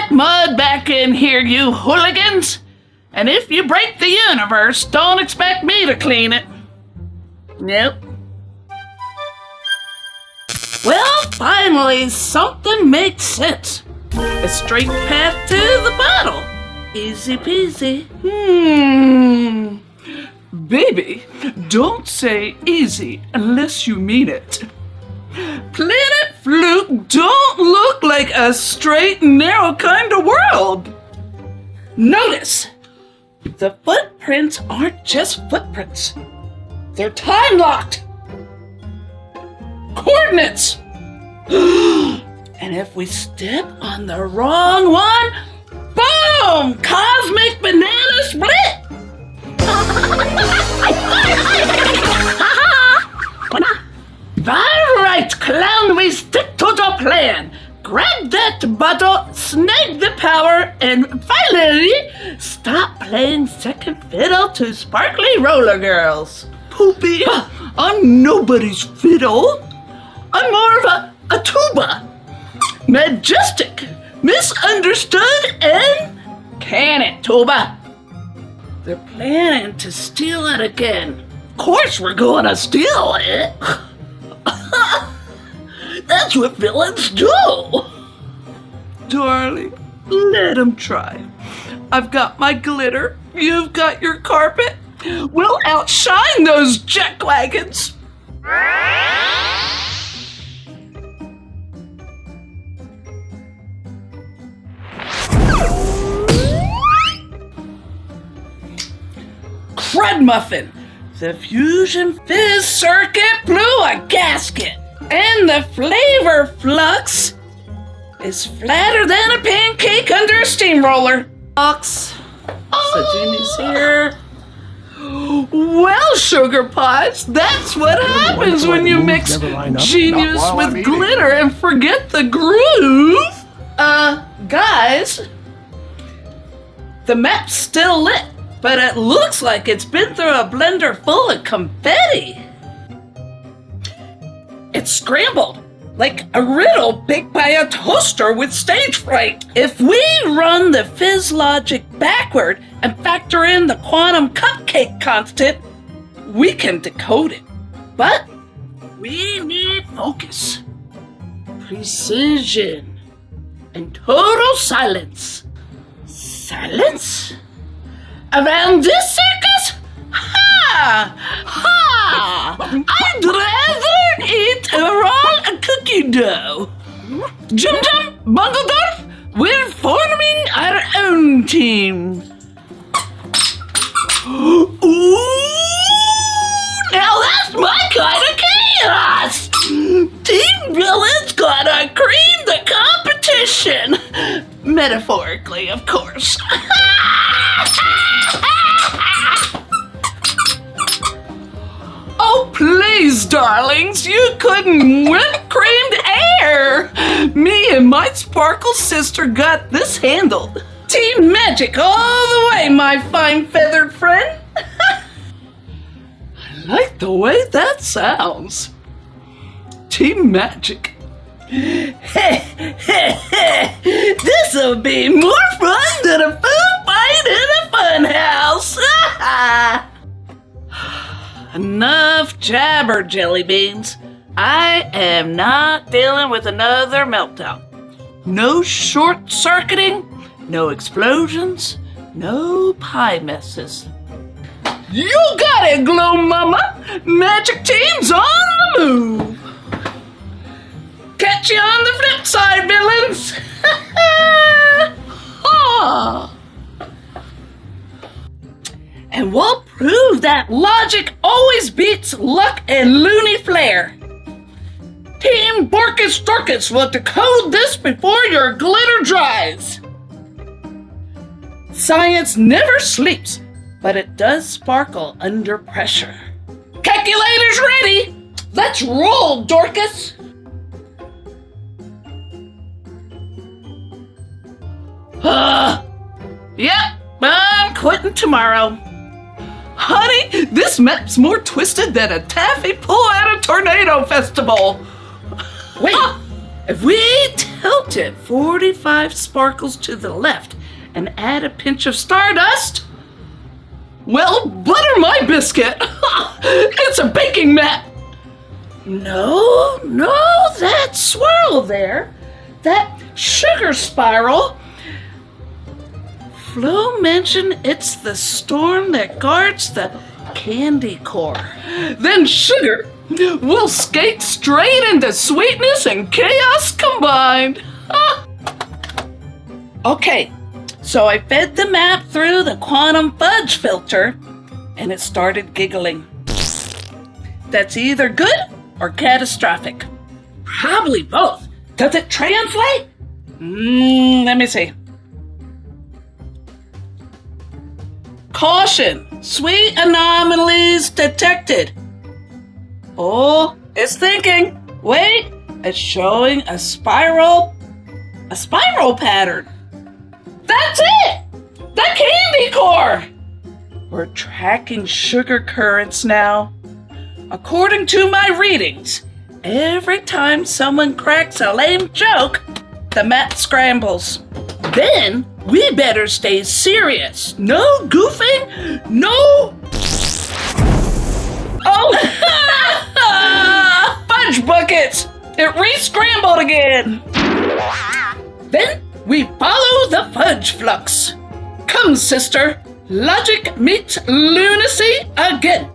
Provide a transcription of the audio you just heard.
that mud back in here, you hooligans. And if you break the universe, don't expect me to clean it. Nope. Well, finally, something makes sense. A straight path to the bottle. Easy peasy. Baby, don't say easy unless you mean it. Planet Fluke don't look like a straight and narrow kind of world. Notice, the footprints aren't just footprints. They're time-locked. Coordinates. And if we step on the wrong one, boom! Cosmic banana split! Alright, clown, we stick to the plan. Grab that bottle, snag the power, and finally stop playing second fiddle to sparkly roller girls. Poopy, I'm nobody's fiddle. I'm more of a tuba. Majestic, misunderstood, and can it, tuba? They're planning to steal it again. Of course we're going to steal it. That's what villains do. Darling, let 'em try. I've got my glitter. You've got your carpet. We'll outshine those jackwagons. Crud muffin. The fusion fizz circuit blew a gasket. And the flavor flux is flatter than a pancake under a steamroller. Flux. So Jimmy's here. Well, sugar pies, that's what happens when you mix genius with glitter and forget the groove. Guys, the map's still lit, but it looks like it's been through a blender full of confetti. It's scrambled, like a riddle baked by a toaster with stage fright. If we run the fizz logic backward and factor in the quantum cupcake constant, we can decode it. But we need focus, precision, and total silence. Silence? Around this circus? Ha! Ha! I'd rather eat a raw cookie dough. Jum Jum, Bungledorf, we're forming our own team. Ooh! Now that's my kind of chaos! Team Villain's gotta cream the competition! Metaphorically, of course. Oh, please, darlings, you couldn't whip creamed air. Me and my sparkle sister got this handled. Team Magic all the way, my fine feathered friend. I like the way that sounds. Team Magic. This'll be more fun than a food fight in a funhouse. Enough jabber, jelly beans. I am not dealing with another meltdown. No short-circuiting, no explosions, no pie messes. You got it, Glow Mama. Magic Team's on the move. Catch you on the flip side, villains. And we'll prove that logic always beats luck and loony flair. Team Borkus Dorcas will decode this before your glitter dries. Science never sleeps, but it does sparkle under pressure. Calculators ready! Let's roll, Dorcas! Yep, I'm quitting tomorrow. Honey, this map's more twisted than a taffy pull at a tornado festival. Wait, If we tilt it 45 sparkles to the left and add a pinch of stardust, Well, butter my biscuit. It's a baking mat. no, that swirl there, that sugar spiral. Flo mentioned it's the storm that guards the candy core. Then sugar will skate straight into sweetness and chaos combined. Okay, so I fed the map through the quantum fudge filter, and it started giggling. That's either good or catastrophic. Probably both. Does it translate? Let me see. Caution! Sweet anomalies detected. Oh, it's thinking. Wait, it's showing a spiral pattern. That's it! The candy core! We're tracking sugar currents now. According to my readings, every time someone cracks a lame joke, the map scrambles. Then we better stay serious. No goofing, no... Oh! Fudge buckets! It re-scrambled again! Then we follow the fudge flux. Come, sister. Logic meets lunacy again.